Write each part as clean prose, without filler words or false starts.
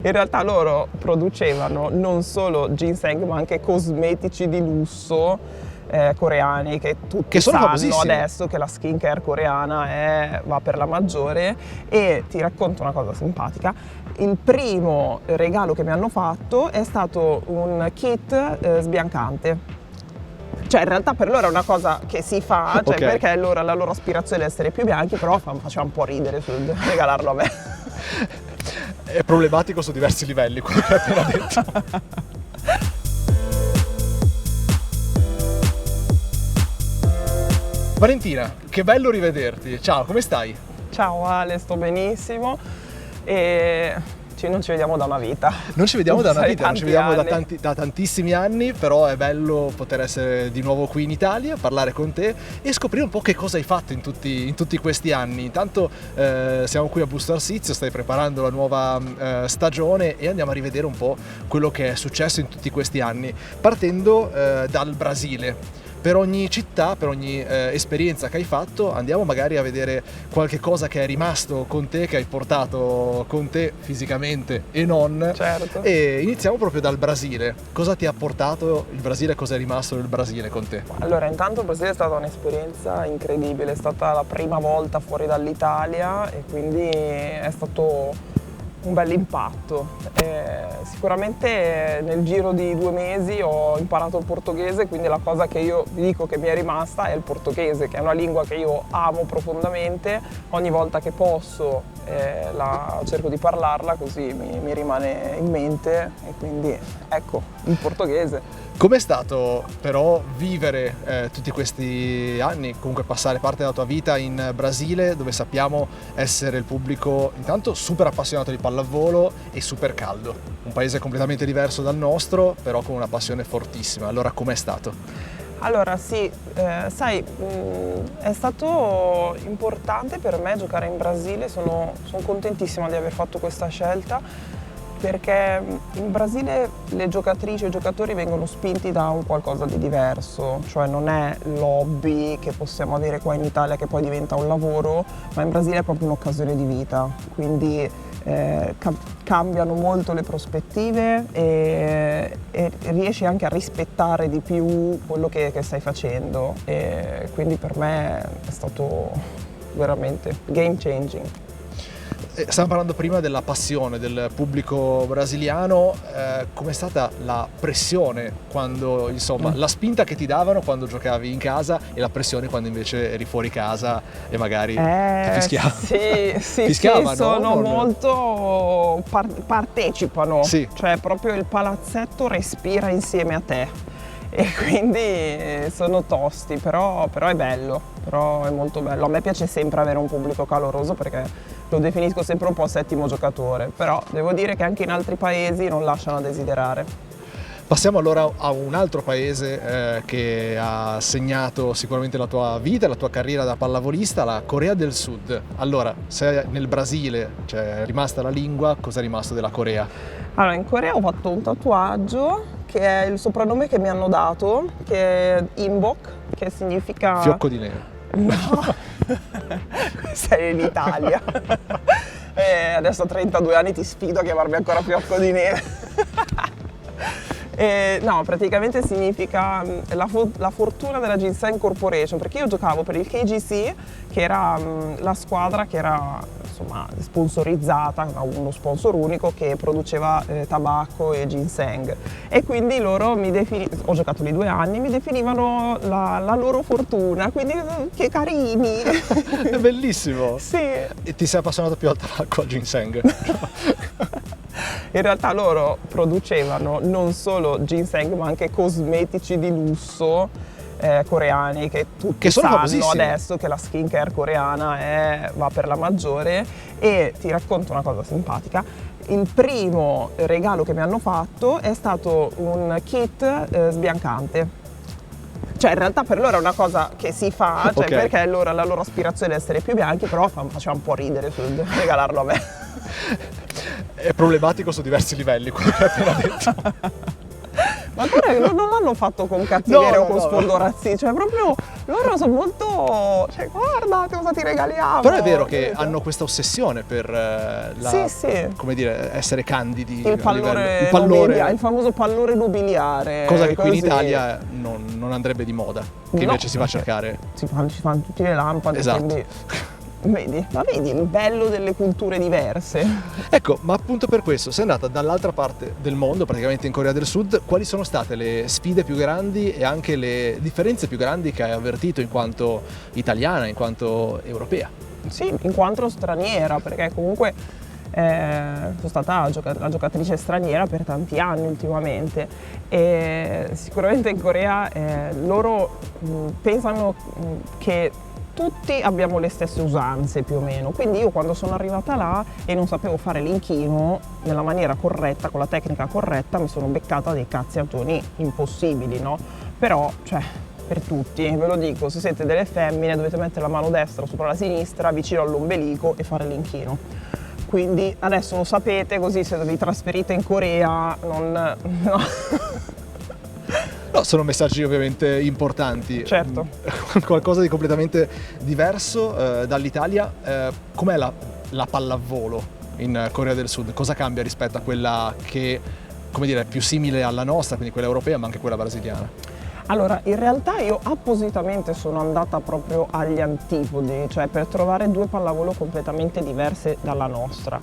In realtà loro producevano non solo ginseng ma anche cosmetici di lusso coreani che tutti sono sanno famosissimi adesso che la skincare coreana va per la maggiore. E ti racconto una cosa simpatica: il primo regalo che mi hanno fatto è stato un kit sbiancante. Cioè in realtà per loro è una cosa che si fa, cioè, Ok. perché la loro aspirazione è essere più bianchi, però faceva un po' ridere sul regalarlo a me. È problematico su diversi livelli quello che hai appena detto. Valentina, che bello rivederti. Ciao, come stai? Ciao Ale, sto benissimo e non ci vediamo da una vita. Non ci vediamo Tu da una sai, vita, non ci tanti vediamo anni. da tantissimi anni, però è bello poter essere di nuovo qui in Italia, parlare con te e scoprire un po' che cosa hai fatto in tutti questi anni. Intanto siamo qui a Busto Arsizio, stai preparando la nuova stagione e andiamo a rivedere un po' quello che è successo in tutti questi anni, partendo dal Brasile. Per ogni città, per ogni esperienza che hai fatto, andiamo magari a vedere qualche cosa che è rimasto con te, che hai portato con te fisicamente e non. Certo. E iniziamo proprio dal Brasile. Cosa ti ha portato il Brasile? Cosa è rimasto del Brasile con te? Allora, intanto il Brasile è stata un'esperienza incredibile, è stata la prima volta fuori dall'Italia e quindi è stato un bel impatto. Sicuramente nel giro di 2 mesi ho imparato il portoghese, quindi la cosa che io vi dico che mi è rimasta è il portoghese, che è una lingua che io amo profondamente. Ogni volta che posso cerco di parlarla, così mi rimane in mente e quindi ecco, il portoghese. Com'è stato però vivere tutti questi anni, comunque passare parte della tua vita in Brasile, dove sappiamo essere il pubblico intanto super appassionato di pallavolo e super caldo, un paese completamente diverso dal nostro, però con una passione fortissima. Allora com'è stato? Allora sì, sai, è stato importante per me giocare in Brasile, sono contentissima di aver fatto questa scelta, perché in Brasile le giocatrici e i giocatori vengono spinti da un qualcosa di diverso, cioè non è l'hobby che possiamo avere qua in Italia che poi diventa un lavoro, ma in Brasile è proprio un'occasione di vita, quindi cambiano molto le prospettive e riesci anche a rispettare di più quello che stai facendo, e quindi per me è stato veramente game changing. Stavamo parlando prima della passione del pubblico brasiliano, com'è stata la pressione quando, insomma, la spinta che ti davano quando giocavi in casa e la pressione quando invece eri fuori casa e magari ti fischiavano? Sì, Fischiavano, sono non... molto partecipano, Sì. cioè proprio il palazzetto respira insieme a te e quindi sono tosti, però è bello, però è molto bello. A me piace sempre avere un pubblico caloroso perché lo definisco sempre un po' settimo giocatore, però devo dire che anche in altri paesi non lasciano a desiderare. Passiamo allora a un altro paese che ha segnato sicuramente la tua vita, la tua carriera da pallavolista, la Corea del Sud. Allora, se nel Brasile c'è rimasta la lingua, cosa è rimasto della Corea? Allora, in Corea ho fatto un tatuaggio che è il soprannome che mi hanno dato, che è Inbok, che significa... Fiocco di neve. No, sei in Italia. Adesso a 32 anni ti sfido a chiamarmi ancora fiocco di neve. No, praticamente significa la fortuna della Ginseng Corporation, perché io giocavo per il KGC, che era la squadra che era insomma sponsorizzata da uno sponsor unico che produceva tabacco e ginseng, e quindi loro ho giocato lì 2 anni, mi definivano la loro fortuna, quindi che carini. È bellissimo! Sì. E ti sei appassionato più al tabacco, al ginseng? In realtà loro producevano non solo ginseng ma anche cosmetici di lusso coreani che tutti sono sanno famosissimi adesso che la skincare coreana va per la maggiore. E ti racconto una cosa simpatica: il primo regalo che mi hanno fatto è stato un kit sbiancante. Cioè in realtà per loro è una cosa che si fa, cioè, Okay. perché la loro aspirazione è essere più bianchi, però faceva un po' ridere sul regalarlo a me. È problematico su diversi livelli quello che hai appena detto. Ma guarda che non l'hanno fatto con cattiveria o con sfondo no. razzista, cioè proprio loro sono molto, cioè guarda cosa ti regaliamo. Però è vero che hanno questa ossessione per sì. come dire, essere candidi. Il pallore, il famoso pallore nobiliare. Cosa che qui in così. Italia non andrebbe di moda, che invece si va a cercare. Ci fanno tutte le lampade, Esatto. quindi vedi il bello delle culture diverse. Ecco, ma appunto per questo sei andata dall'altra parte del mondo, praticamente in Corea del Sud. Quali sono state le sfide più grandi e anche le differenze più grandi che hai avvertito in quanto italiana, in quanto europea? Sì, in quanto straniera, perché comunque sono stata la giocatrice straniera per tanti anni ultimamente e sicuramente in Corea loro pensano che tutti abbiamo le stesse usanze più o meno, quindi io quando sono arrivata là e non sapevo fare l'inchino nella maniera corretta, con la tecnica corretta, mi sono beccata dei cazziatoni impossibili, no? Però, cioè, per tutti, ve lo dico, se siete delle femmine dovete mettere la mano destra sopra la sinistra, vicino all'ombelico e fare l'inchino. Quindi adesso lo sapete, così se vi trasferite in Corea no. No, sono messaggi ovviamente importanti. Certo. Qualcosa di completamente diverso dall'Italia. Com'è la pallavolo in Corea del Sud? Cosa cambia rispetto a quella che, come dire, è più simile alla nostra, quindi quella europea, ma anche quella brasiliana? Allora, in realtà io appositamente sono andata proprio agli antipodi, cioè per trovare due pallavolo completamente diverse dalla nostra.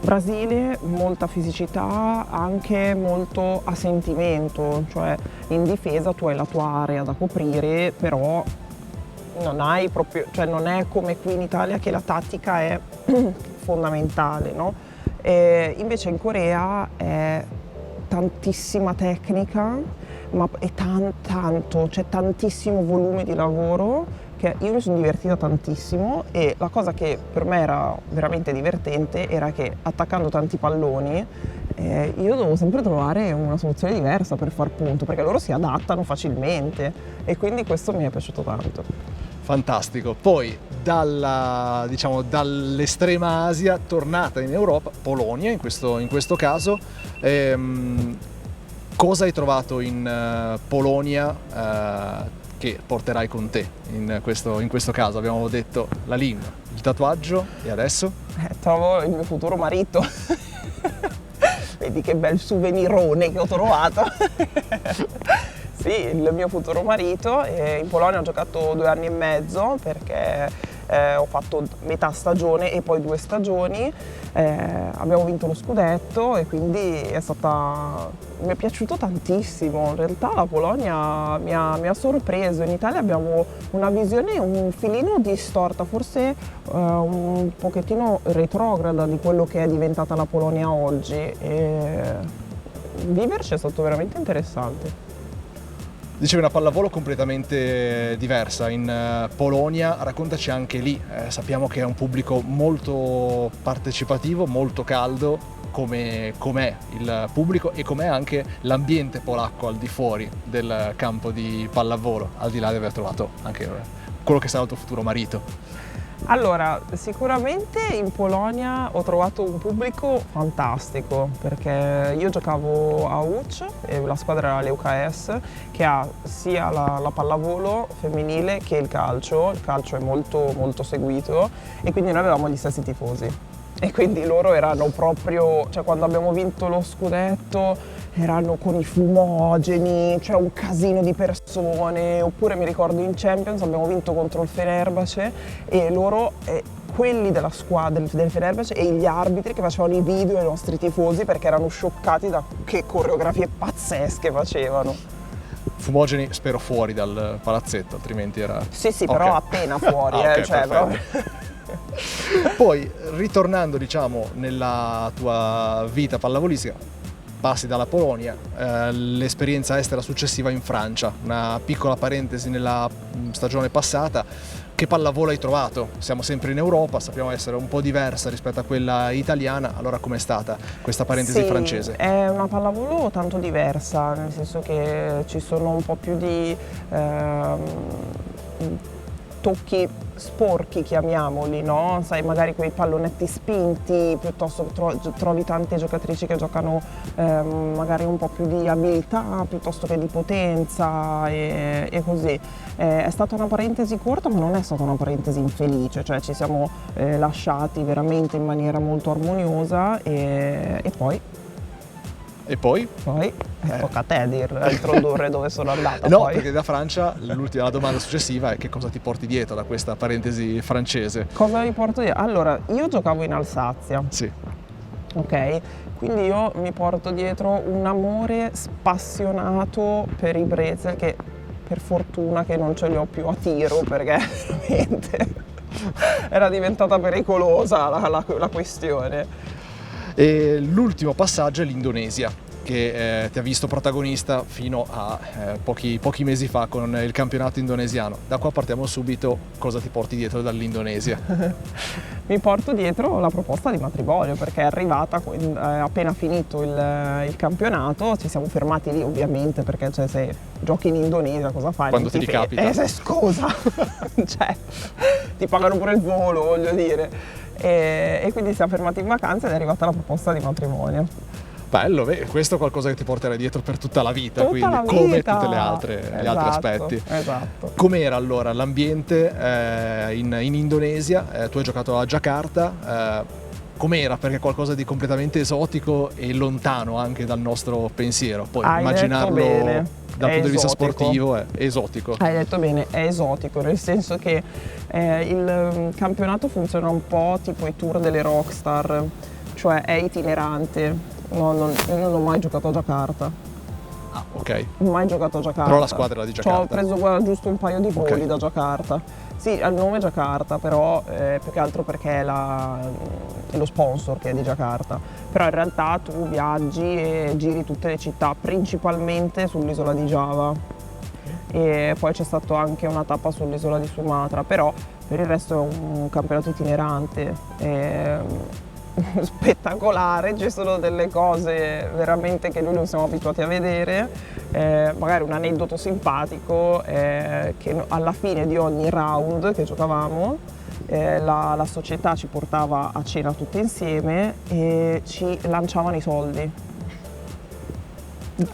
Brasile, molta fisicità, anche molto a sentimento, cioè in difesa tu hai la tua area da coprire, però non hai proprio, cioè non è come qui in Italia che la tattica è fondamentale, no? E invece in Corea è tantissima tecnica, ma è tanto, c'è tantissimo volume di lavoro che io mi sono divertita tantissimo e la cosa che per me era veramente divertente era che attaccando tanti palloni io dovevo sempre trovare una soluzione diversa per far punto, perché loro si adattano facilmente e quindi questo mi è piaciuto tanto. Fantastico. Poi dall'estrema Asia, tornata in Europa, Polonia in questo caso, cosa hai trovato in Polonia che porterai con te in questo caso? Abbiamo detto la lingua, il tatuaggio e adesso? Trovo il mio futuro marito. Vedi che bel souvenirone che ho trovato. Sì, il mio futuro marito. In Polonia ho giocato 2 anni e mezzo perché ho fatto metà stagione e poi 2 stagioni. Abbiamo vinto lo scudetto e quindi mi è piaciuto tantissimo. In realtà la Polonia mi ha sorpreso. In Italia abbiamo una visione un filino distorta, forse un pochettino retrograda di quello che è diventata la Polonia oggi. E viverci è stato veramente interessante. Dicevi una pallavolo completamente diversa in Polonia, raccontaci anche lì, sappiamo che è un pubblico molto partecipativo, molto caldo, com'è il pubblico e com'è anche l'ambiente polacco al di fuori del campo di pallavolo, al di là di aver trovato anche quello che sarà il tuo futuro marito. Allora, sicuramente in Polonia ho trovato un pubblico fantastico perché io giocavo a Łódź e la squadra era l'ŁKS che ha sia la pallavolo femminile che il calcio è molto molto seguito e quindi noi avevamo gli stessi tifosi e quindi loro erano proprio, cioè quando abbiamo vinto lo scudetto erano con i fumogeni, cioè un casino di persone, oppure mi ricordo in Champions abbiamo vinto contro il Fenerbahce e loro, quelli della squadra del Fenerbahce e gli arbitri che facevano i video ai nostri tifosi perché erano scioccati da che coreografie pazzesche facevano. Fumogeni spero fuori dal palazzetto, altrimenti era... Sì, okay. Però appena fuori, okay, cioè proprio... Poi, ritornando diciamo nella tua vita pallavolistica, passi dalla Polonia, l'esperienza estera successiva in Francia, una piccola parentesi nella stagione passata, che pallavolo hai trovato? Siamo sempre in Europa, sappiamo essere un po' diversa rispetto a quella italiana, allora com'è stata questa parentesi francese? È una pallavolo tanto diversa, nel senso che ci sono un po' più di tocchi sporchi, chiamiamoli, no? Sai, magari quei pallonetti spinti, piuttosto che trovi tante giocatrici che giocano magari un po' più di abilità piuttosto che di potenza e così. È stata una parentesi corta, ma non è stata una parentesi infelice, cioè ci siamo lasciati veramente in maniera molto armoniosa e poi? E poi? Poi tocca a te introdurre dove sono andata. No, poi. perché da Francia la domanda successiva è che cosa ti porti dietro da questa parentesi francese? Cosa mi porto dietro? Allora, io giocavo in Alsazia. Sì. Ok? Quindi io mi porto dietro un amore spassionato per i brezel che per fortuna che non ce li ho più a tiro perché veramente era diventata pericolosa la questione. E l'ultimo passaggio è l'Indonesia, che ti ha visto protagonista fino a pochi mesi fa con il campionato indonesiano. Da qua partiamo subito, cosa ti porti dietro dall'Indonesia? Mi porto dietro la proposta di matrimonio perché è arrivata appena finito il campionato, ci siamo fermati lì ovviamente perché cioè, se giochi in Indonesia cosa fai? Quando ti ricapita. Scusa, cioè ti pagano pure il volo, voglio dire. E quindi siamo fermati in vacanza ed è arrivata la proposta di matrimonio. Bello, questo è qualcosa che ti porterai dietro per tutta la vita, Tutta quindi la come vita. tutti gli altri aspetti. Esatto. Com'era allora l'ambiente in Indonesia? Tu hai giocato a Giacarta, com'era? Perché è qualcosa di completamente esotico e lontano anche dal nostro pensiero. Poi Hai immaginarlo detto bene. dal punto di vista Esotico. sportivo è esotico. Hai detto bene, è esotico, nel senso che il campionato funziona un po' tipo i tour delle rockstar, cioè è itinerante. No, io non ho mai giocato a Giacarta. Ah, ok. Mai giocato a Giacarta. Però la squadra era di Giacarta. Ho preso guarda, giusto un paio di voli Ok. da Giacarta. Sì, ha il nome Giacarta, però più che altro perché è lo sponsor che è di Giacarta. Però in realtà tu viaggi e giri tutte le città, principalmente sull'isola di Giava. E poi c'è stato anche una tappa sull'isola di Sumatra, però per il resto è un campionato itinerante. Spettacolare, ci sono delle cose veramente che noi non siamo abituati a vedere, magari un aneddoto simpatico che alla fine di ogni round che giocavamo la società ci portava a cena tutte insieme e ci lanciavano i soldi.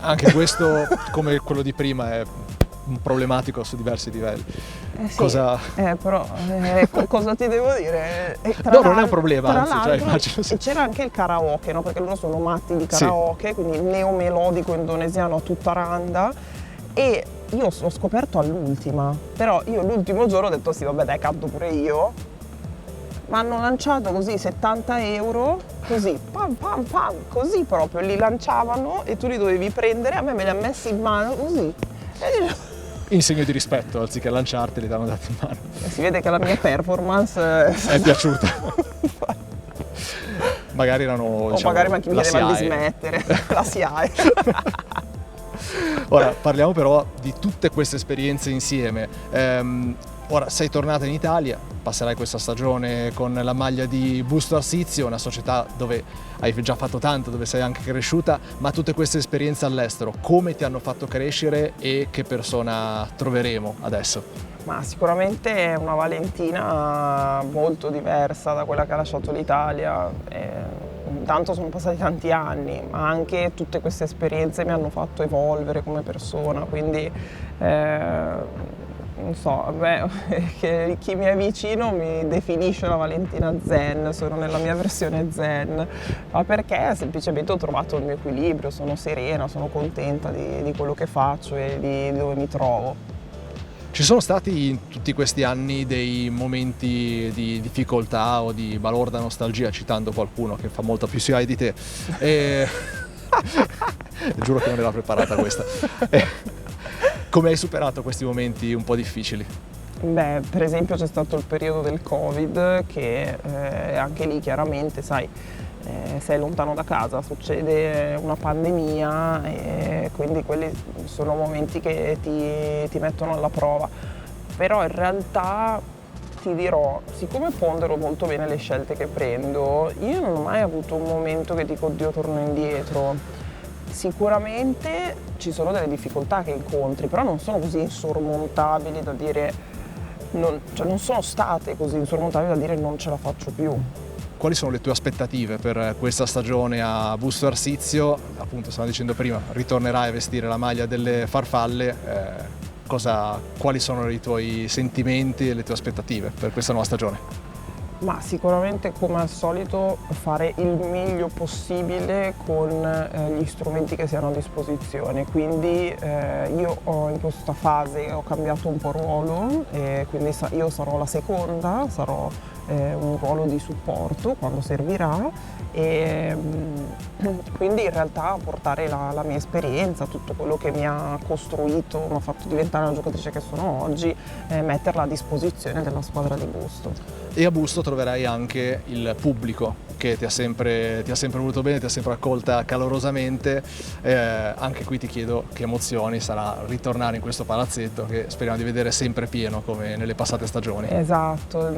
Anche questo, come quello di prima, è problematico su diversi livelli. Sì, Cosa... però cosa ti devo dire? No, non è un problema, tra anzi, cioè, l'altro, immagino sì. c'era anche il karaoke, no? Perché loro sono matti di karaoke, quindi neomelodico indonesiano a tutta randa. E io ho scoperto all'ultima, però io l'ultimo giorno ho detto sì, vabbè dai, canto pure io. Mi hanno lanciato così 70 euro, così, pam pam pam, così proprio, li lanciavano e tu li dovevi prendere, a me me li ha messi in mano così. In segno di rispetto, anziché lanciarti, li danno dati in mano. Si vede che la mia performance È piaciuta. Magari erano, o diciamo, magari mi la chiedeva di SIAE. smettere, la SIAE. Ora, parliamo però di tutte queste esperienze insieme. Ora sei tornata in Italia, passerai questa stagione con la maglia di Busto Arsizio, una società dove hai già fatto tanto, dove sei anche cresciuta, ma tutte queste esperienze all'estero, come ti hanno fatto crescere e che persona troveremo adesso? Ma sicuramente è una Valentina molto diversa da quella che ha lasciato l'Italia. Intanto sono passati tanti anni, ma anche tutte queste esperienze mi hanno fatto evolvere come persona, quindi non so, a me, chi mi è vicino mi definisce la Valentina zen, sono nella mia versione zen, ma perché semplicemente ho trovato il mio equilibrio, sono serena, sono contenta di quello che faccio e di dove mi trovo. Ci sono stati in tutti questi anni dei momenti di difficoltà o di balorda nostalgia, citando qualcuno che fa molta più SIAE di te? Giuro che non era preparata questa. Come hai superato questi momenti un po' difficili? Beh, per esempio c'è stato il periodo del Covid che anche lì chiaramente, sai, sei lontano da casa, succede una pandemia e quindi quelli sono momenti che ti mettono alla prova. Però in realtà ti dirò, siccome pondero molto bene le scelte che prendo, io non ho mai avuto un momento che dico oddio torno indietro. Sicuramente ci sono delle difficoltà che incontri, però non sono così insormontabili da dire non sono state così insormontabili da dire non ce la faccio più. Quali sono le tue aspettative per questa stagione a Busto Arsizio? Appunto, stavamo dicendo prima, ritornerai a vestire la maglia delle farfalle. Quali sono i tuoi sentimenti e le tue aspettative per questa nuova stagione? Ma sicuramente, come al solito, fare il meglio possibile con gli strumenti che si hanno a disposizione. Quindi io in questa fase ho cambiato un po' ruolo, quindi io sarò la seconda, sarò un ruolo di supporto quando servirà, e quindi in realtà portare la mia esperienza, tutto quello che mi ha costruito, mi ha fatto diventare la giocatrice che sono oggi, metterla a disposizione della squadra di Busto. E a Busto troverai anche il pubblico che ti ha sempre voluto bene, ti ha sempre accolta calorosamente. Anche qui ti chiedo che emozioni sarà ritornare in questo palazzetto che speriamo di vedere sempre pieno come nelle passate stagioni. Esatto,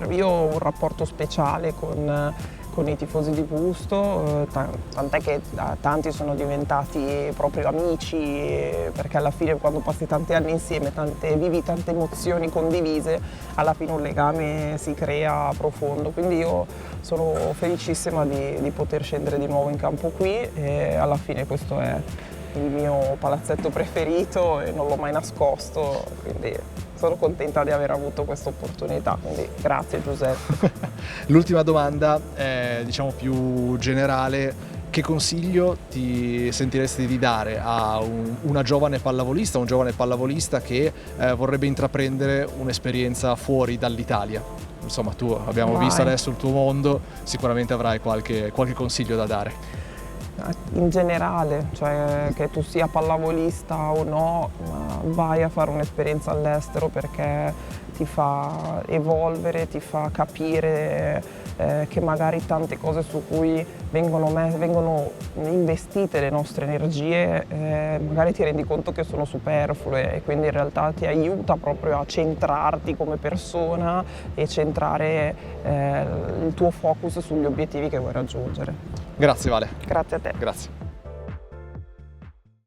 io ho un rapporto speciale con i tifosi di Busto, tant'è che tanti sono diventati proprio amici, perché alla fine, quando passi tanti anni insieme, vivi tante emozioni condivise, alla fine un legame si crea profondo. Quindi io sono felicissima di poter scendere di nuovo in campo qui, e alla fine questo è il mio palazzetto preferito e non l'ho mai nascosto, quindi sono contenta di aver avuto questa opportunità, quindi grazie Giuseppe. L'ultima domanda è, diciamo, più generale. Che consiglio ti sentiresti di dare a una giovane pallavolista, un giovane pallavolista che vorrebbe intraprendere un'esperienza fuori dall'Italia? Insomma, tu abbiamo visto adesso il tuo mondo, sicuramente avrai qualche consiglio da dare. In generale, cioè che tu sia pallavolista o no, vai a fare un'esperienza all'estero, perché ti fa evolvere, ti fa capire che magari tante cose su cui vengono investite le nostre energie, magari ti rendi conto che sono superflue, e quindi in realtà ti aiuta proprio a centrarti come persona e centrare il tuo focus sugli obiettivi che vuoi raggiungere. Grazie Vale. Grazie a te. Grazie.